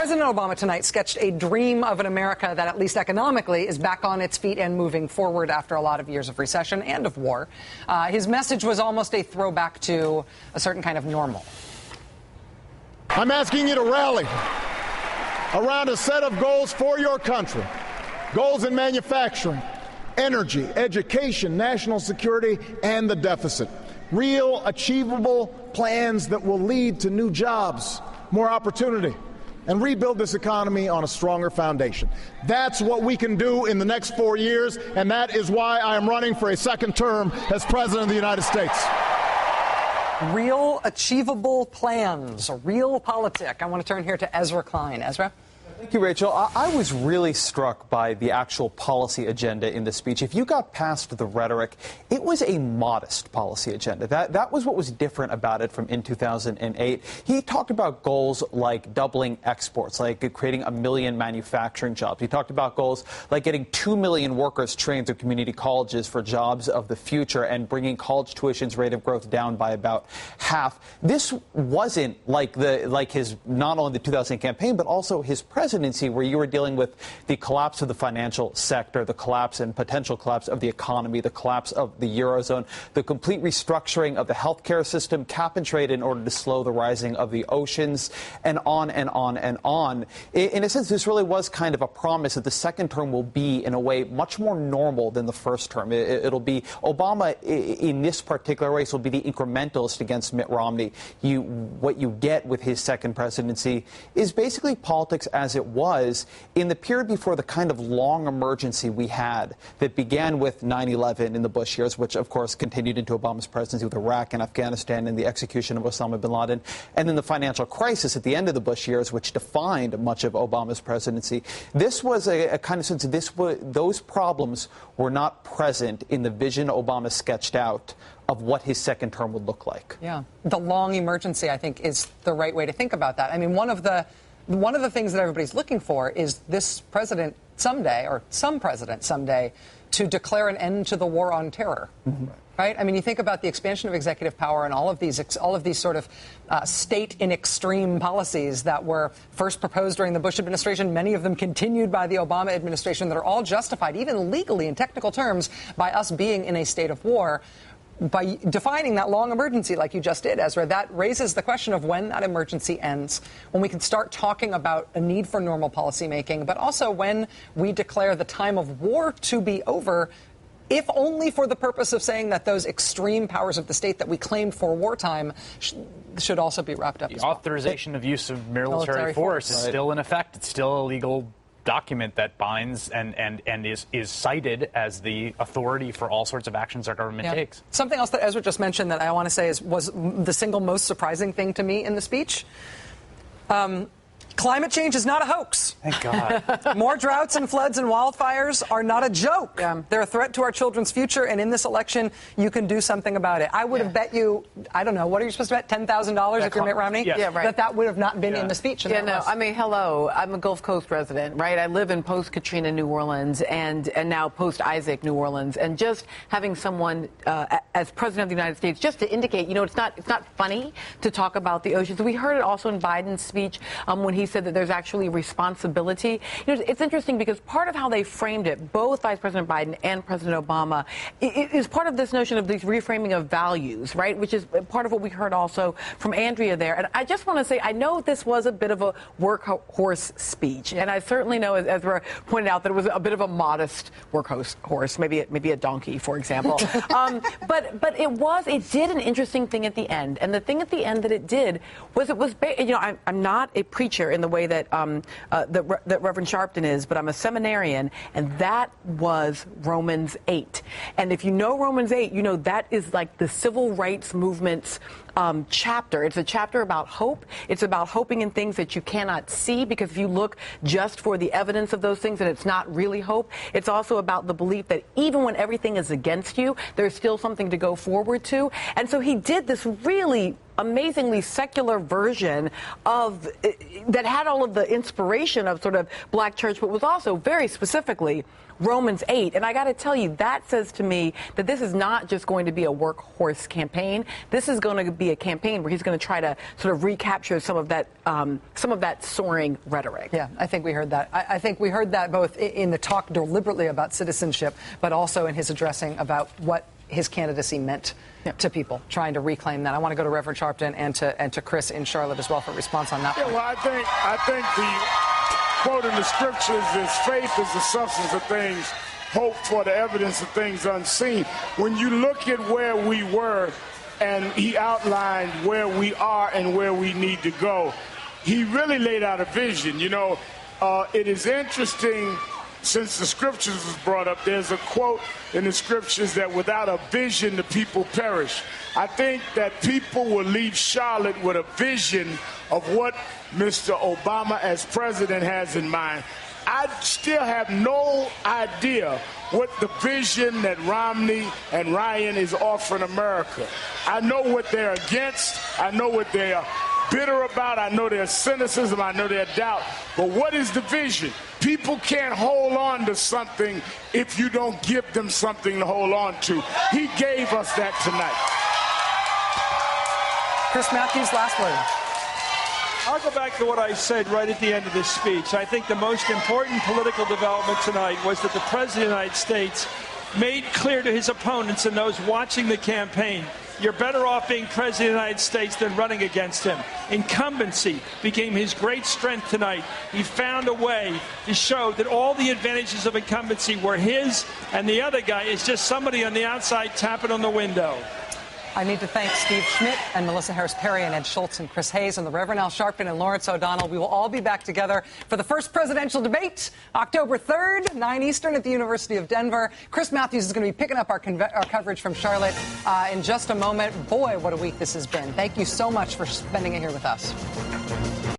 President Obama tonight sketched a dream of an America that, at least economically, is back on its feet and moving forward after a lot of years of recession and of war. His message was almost a throwback to a certain kind of normal. I'm asking you to rally around a set of goals for your country. Goals in manufacturing, energy, education, national security, and the deficit. Real, achievable plans that will lead to new jobs, more opportunity, and rebuild this economy on a stronger foundation. That's what we can do in the next 4 years, and that is why I am running for a second term as President of the United States. Real, achievable plans, real politic. I want to turn here to Ezra Klein. Ezra? Thank you, Rachel. I was really struck by the actual policy agenda in the speech. If you got past the rhetoric, it was a modest policy agenda. That was what was different about it from in 2008. He talked about goals like doubling exports, like creating 1 million manufacturing jobs. He talked about goals like getting 2 million workers trained through community colleges for jobs of the future and bringing college tuition's rate of growth down by about half. This wasn't like his not only the 2008 campaign, but also his presidency, where you were dealing with the collapse of the financial sector, the collapse and potential collapse of the economy, the collapse of the Eurozone, the complete restructuring of the healthcare system, cap and trade in order to slow the rising of the oceans, and on and on and on. In a sense, this really was kind of a promise that the second term will be, in a way, much more normal than the first term. It'll be Obama, in this particular race, will be the incrementalist against Mitt Romney. What you get with his second presidency is basically politics as it was in the period before the kind of long emergency we had that began with 9/11 in the Bush years, which, of course, continued into Obama's presidency with Iraq and Afghanistan and the execution of Osama bin Laden, and then the financial crisis at the end of the Bush years, which defined much of Obama's presidency. This was a kind of sense that those problems were not present in the vision Obama sketched out of what his second term would look like. Yeah. The long emergency, I think, is the right way to think about that. I mean, one of the things that everybody's looking for is this president someday, or some president someday, to declare an end to the war on terror. Mm-hmm. Right? I mean, you think about the expansion of executive power and all of these sort of state in extreme policies that were first proposed during the Bush administration, many of them continued by the Obama administration, that are all justified, even legally in technical terms, by us being in a state of war. By defining that long emergency like you just did, Ezra, that raises the question of when that emergency ends, when we can start talking about a need for normal policymaking, but also when we declare the time of war to be over, if only for the purpose of saying that those extreme powers of the state that we claimed for wartime should also be wrapped up. The authorization of use of military force is still in effect. It's still a legal document that binds and is cited as the authority for all sorts of actions our government takes. Something else that Ezra just mentioned that I want to say was the single most surprising thing to me in the speech. Climate change is not a hoax. Thank God. More droughts and floods and wildfires are not a joke. Yeah. They're a threat to our children's future, and in this election, you can do something about it. I would have bet you, I don't know, what are you supposed to bet, $10,000 if you're Mitt Romney? Yeah, right. That would have not been in the speech. I mean, hello, I'm a Gulf Coast resident, right? I live in post-Katrina New Orleans and now post-Isaac New Orleans, and just having someone as President of the United States, just to indicate, it's not funny to talk about the oceans. We heard it also in Biden's speech when he said that there's actually responsibility. It's interesting because part of how they framed it, both Vice President Biden and President Obama, is part of this notion of this reframing of values, right? Which is part of what we heard also from Andrea there. And I just want to say, I know this was a bit of a workhorse speech, and I certainly know, as Ezra pointed out, that it was a bit of a modest workhorse, maybe a donkey, for example. But it did an interesting thing at the end, and the thing at the end that it did was I'm not a preacher in the way that that Reverend Sharpton is, but I'm a seminarian, and that was Romans 8. And if you know Romans 8, that is like the civil rights movement's chapter. It's a chapter about hope. It's about hoping in things that you cannot see, because if you look just for the evidence of those things, and it's not really hope. It's also about the belief that even when everything is against you, there's still something to go forward to. And so he did this really amazingly secular version of that had all of the inspiration of sort of black church, but was also very specifically Romans 8. And I got to tell you, that says to me that this is not just going to be a workhorse campaign. This is going to be a campaign where he's going to try to sort of recapture some of that soaring rhetoric. Yeah, I think we heard that. I think we heard that both in the talk deliberately about citizenship, but also in his addressing about what his candidacy meant to people, trying to reclaim that. I want to go to Reverend Sharpton and to Chris in Charlotte as well for a response on that. Yeah, well, I think the quote in the scriptures is faith is the substance of things hoped for, the evidence of things unseen. When you look at where we were, and he outlined where we are and where we need to go, he really laid out a vision. You know, it is interesting, since the scriptures was brought up, there's a quote in the scriptures that without a vision, the people perish. I think that people will leave Charlotte with a vision of what Mr. Obama as president has in mind. I still have no idea what the vision that Romney and Ryan is offering America. I know what they're against. I know what they are bitter about. I know their cynicism. I know their doubt. But what is the vision? People can't hold on to something if you don't give them something to hold on to. He gave us that tonight. Chris Matthews, last word. I'll go back to what I said right at the end of this speech. I think the most important political development tonight was that the President of the United States made clear to his opponents and those watching the campaign, you're better off being President of the United States than running against him. Incumbency became his great strength tonight. He found a way to show that all the advantages of incumbency were his, and the other guy is just somebody on the outside tapping on the window. I need to thank Steve Schmidt and Melissa Harris-Perry and Ed Schultz and Chris Hayes and the Reverend Al Sharpton and Lawrence O'Donnell. We will all be back together for the first presidential debate, October 3rd, 9 Eastern at the University of Denver. Chris Matthews is going to be picking up our coverage from Charlotte in just a moment. Boy, what a week this has been. Thank you so much for spending it here with us.